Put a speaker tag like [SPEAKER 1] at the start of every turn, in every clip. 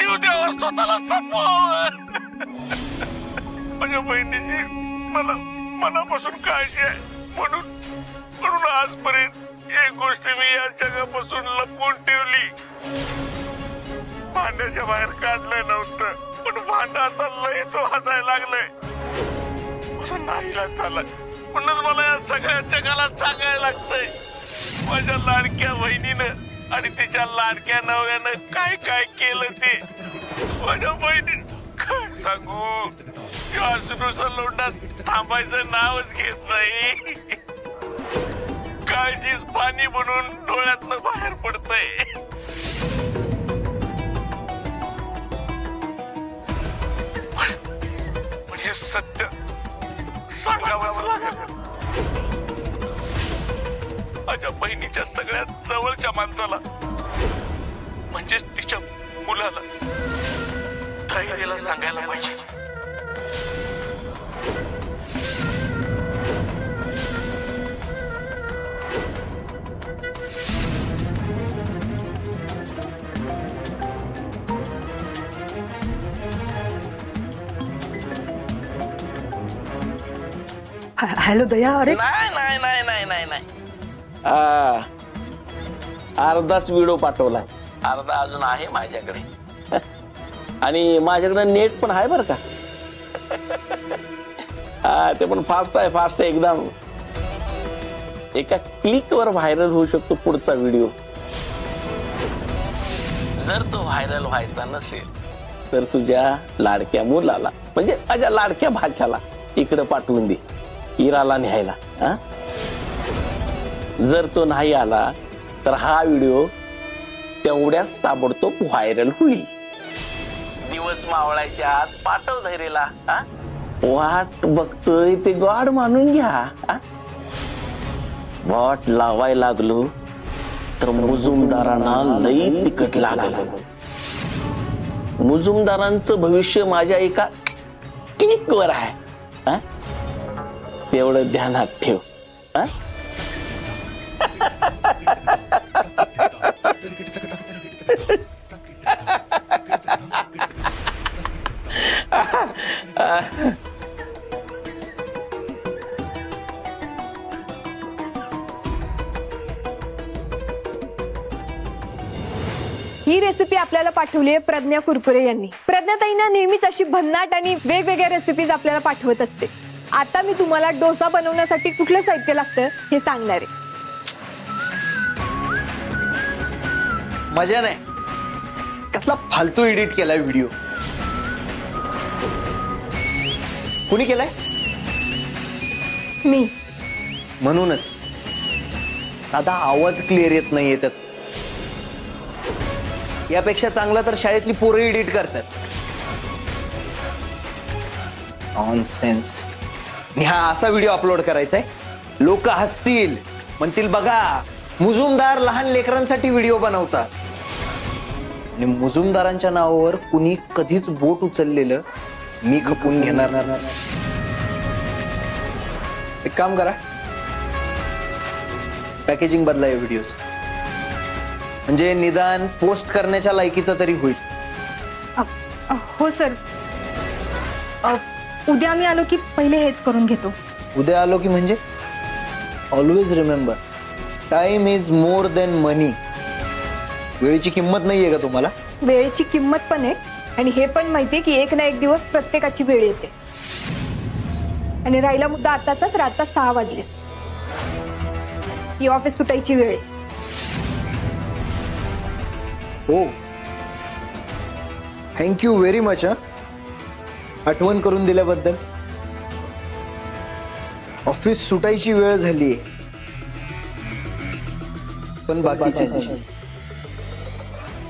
[SPEAKER 1] जीव द्यावा, स्वतःला संपवावं. माझ्या बहिणीची मला मनापासून काळजी आहे, म्हणून म्हणून आजपर्यंत एक गोष्ट मी या जगापासून लपवून ठेवली. भांड्याच्या बाहेर काढलं नव्हतं, पण भांड आता लयच वाजायला लागलंय. असं नाहीलाच झालं, म्हणूनच मला या सगळ्या जगाला सांगायला लागतंय. माझ्या लाडक्या बहिणीनं आणि तिच्या लाडक्या नवऱ्यानं काय काय केलं ते. माझ्या बहिणी काय सांगू, नुसतं लोंढात थांबायचं नावच घेत नाही. काळजीच पाणी बनून डोळ्यातनं बाहेर पडतंय. पण हे सत्य सांगावंच लागेल. माझ्या बहिणीच्या सगळ्यात जवळच्या माणसाला, म्हणजेच तिच्या मुलाला धैर्याला सांगायला पाहिजे.
[SPEAKER 2] हॅलो दया. अरे
[SPEAKER 3] नाही नाही नाही नाही नाही नाही अर्धाच व्हिडिओ पाठवलाय, अर्धा अजून आहे माझ्याकडे. आणि माझ्याकडे नेट पण आहे बर का. ते पण फास्ट आहे एकदम. एका क्लिक वर व्हायरल होऊ शकतो पुढचा व्हिडिओ. जर तो व्हायरल व्हायचा नसेल तर तुझ्या लाडक्या मुलाला, म्हणजे माझ्या लाडक्या भाच्याला इकडे पाठवून दे, इराला न्यायला. जर तो नाही आला तर हा व्हिडिओ तेवढ्याच ताबडतोब व्हायरल होईल. दिवस मावळायच्या आत पाठव धैर्यला. वाट बघतोय ते गॉड मानून घ्या. वाट लावाय लागलो तर मुजुमदारांना लई तिकट लागलं. मुजुमदारांचं भविष्य माझ्या एका क्लिक वर आहे. तेवढं ध्यानात ठेव.
[SPEAKER 2] ही रेसिपी आपल्याला पाठवली आहे प्रज्ञा कुरकुरे यांनी. प्रज्ञाताईंना नेहमीच अशी भन्नाट आणि वेगवेगळ्या रेसिपीज आपल्याला पाठवत असते. आता मी तुम्हाला डोसा बनवण्यासाठी कुठलं साहित्य लागतं हे सांगणार आहे.
[SPEAKER 4] मजा नाही, कसला फालतू एडिट केलाय व्हिडिओ. कुणी केलाय?
[SPEAKER 2] मी.
[SPEAKER 4] म्हणूनच साधा आवाज क्लिअर येत नाहीये त्यात. यापेक्षा चांगला तर शाळेतली पोरं एडिट करतात. नॉनसेन्स. हा असा व्हिडिओ अपलोड करायचा आहे, लोक हसतील, म्हणतील बघा मुजुमदार लहान लेकरांसाठी व्हिडिओ बनवतात. आणि मुजुमदारांच्या नावावर कुणी कधीच बोट उचललेलं मी खपून घेणार नाही. एक काम करा, पॅकेजिंग बदला या व्हिडिओच, म्हणजे निदान पोस्ट करण्याच्या लायकीचं तरी होईल.
[SPEAKER 5] हो सर. उद्या मी आलो की पहिले हेच करून घेतो.
[SPEAKER 4] उद्या आलो की म्हणजे always remember, time is more than money. वेळेची किंमत नाहीये का तुम्हाला?
[SPEAKER 2] वेळेची किंमत पण आहे आणि हे पण माहितीये की एक ना एक दिवस प्रत्येकाची वेळ येते. आणि राहिला मुद्दा आताचा, तर आता 6 वाजले. ही ऑफिस सुटायची वेळ आहे.
[SPEAKER 4] हो, थँक्यू व्हेरी मच. आठवण करून दिल्याबद्दल. ऑफिस सुटायची वेळ झालीये, पण बाकीची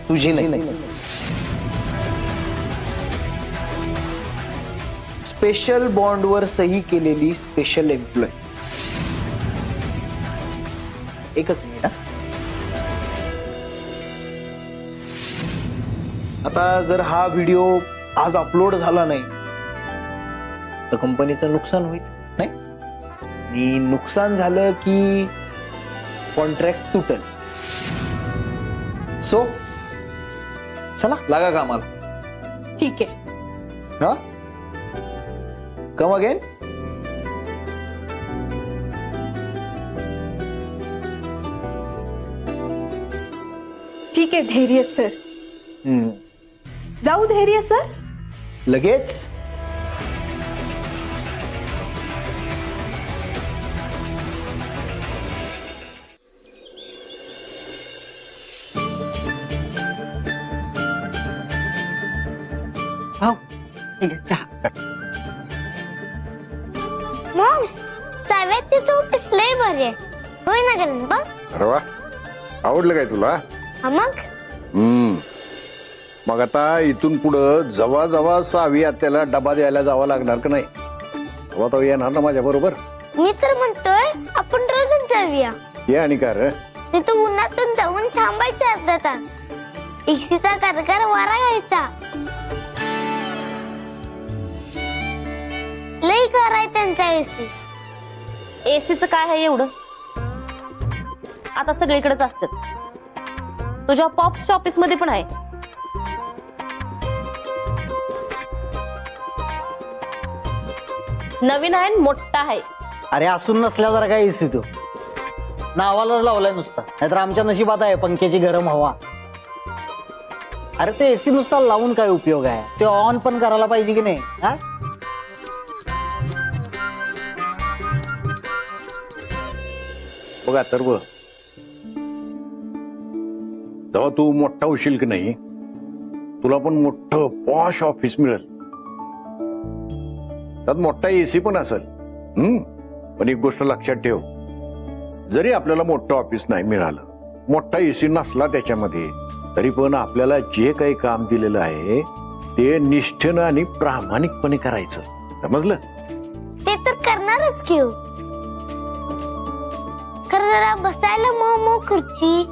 [SPEAKER 4] तुझी नाही. स्पेशल बॉन्डवर सही केलेली स्पेशल एम्प्लॉय. एकच मिनिट. आता जर हा व्हिडिओ आज अपलोड झाला नाही तर कंपनीचं नुकसान होईल नाही. आणि नुकसान झालं की कॉन्ट्रॅक्ट तुटल. सो चला लागा कामाला.
[SPEAKER 2] ठीक आहे.
[SPEAKER 4] हा कम अगेन.
[SPEAKER 2] ठीक आहे धैर्य सर. जाऊ धैर्य सर.
[SPEAKER 4] लगेच.
[SPEAKER 6] भाऊ ठीक आहे चहा.
[SPEAKER 7] मॉम्स सावित्रीचं ऑफिस लय भारी आहे होय ना गं बघ.
[SPEAKER 8] अरे वा आवडलं काय तुला?
[SPEAKER 7] हा मग
[SPEAKER 8] मग आता इथून पुढं जवा जवा सावी आत्याला डबा द्यायला जावं लागणार का नाही? तेव्हा तो येणार ना माझ्या बरोबर.
[SPEAKER 7] मी तर म्हणतोय आपण रोजच जाऊया.
[SPEAKER 8] ये आणि का रे?
[SPEAKER 7] तिथं उन्हातून जाऊन थांबायचं अर्धा तास. एसीचा कारकार वारा घ्यायचा. लय कराय त्यांचा एसी.
[SPEAKER 9] एसीचं काय आहे एवढं? आता सगळीकडेच असतात. तुझ्या पॉप्सच्या ऑफिस मध्ये पण आहे. नवीन आहे आणि मोठा आहे.
[SPEAKER 6] अरे असून नसल्या जरा काय एसी तो नावालाच लावलाय नुसता. नाहीतर आमच्या नशिबात आहे पंख्याची गरम हवा. अरे ते एसी नुसता लावून काय उपयोग आहे? ते ऑन पण करायला पाहिजे की नाही? हा
[SPEAKER 8] बघा तर जेव्हा तू मोठा होशील की नाही तुला पण मोठं पॉश ऑफिस मिळेल. त्यात मोठा एसी पण असेल. पण एक गोष्ट लक्षात ठेव, जरी आपल्याला मोठं ऑफिस नाही मिळालं, मोठा एसी नसला त्याच्यामध्ये, तरी पण आपल्याला जे काही काम दिलेलं आहे ते निष्ठेनं आणि प्रामाणिकपणे करायचं. समजलं?
[SPEAKER 7] ते तर करणारच की हो. खरं जरा बसायला मऊ खुर्ची,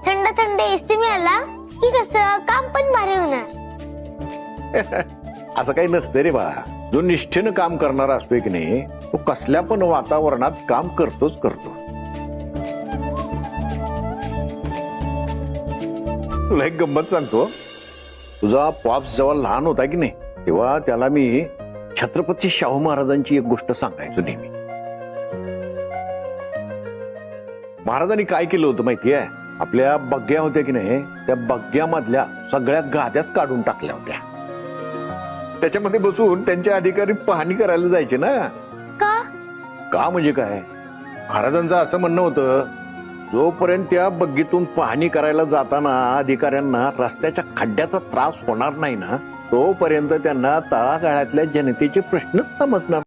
[SPEAKER 7] थंड थंड एसी मिळाला की कसं काम पण भारी होणार.
[SPEAKER 8] असं काही नसतं रे बाळा. जो निष्ठेनं काम करणारा असतोय की नाही तो कसल्या पण वातावरणात काम करतोच करतो. तुला एक गंमत सांगतो. तुझा पॉप्स जेव्हा लहान होता की नाही तेव्हा त्याला मी छत्रपती शाहू महाराजांची एक गोष्ट सांगायचो नेहमी. महाराजांनी काय केलं होतं माहितीये? आपल्या बग्ग्या होत्या की नाही त्या बग्ग्यामधल्या सगळ्या गाद्याच काढून टाकल्या होत्या. त्याच्यामध्ये बसून त्यांचे अधिकारी पाहणी करायला जायचे ना. का म्हणजे काय? महाराजांचं असं म्हणणं होतं, जोपर्यंत त्या बग्गीतून पाहणी करायला जाताना अधिकाऱ्यांना रस्त्याच्या खड्ड्याचा त्रास होणार नाही ना तोपर्यंत त्यांना तळागाळातल्या जनतेचे प्रश्नच समजणार